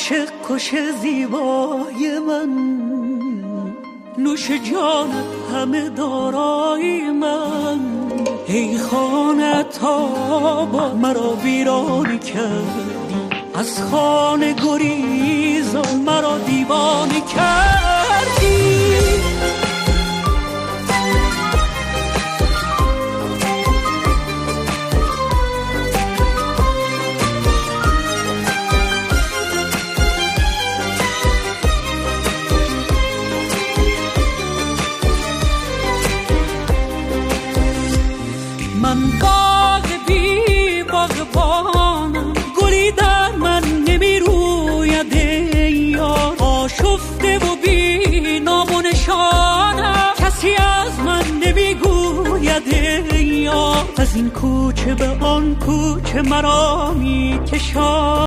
عاشق کش زیبای من، نوش جانت همه دارای من. ای خانه تابا مرا ویران کردی، از خانه گریزان مرا دیوانه کردی. من باغ بی باغبانم، گلی در من نمی روید ای یار. آشفته و بی نام و نشانم، کسی از من نمی گوید ای یار. از این کوچه به آن کوچه مرا می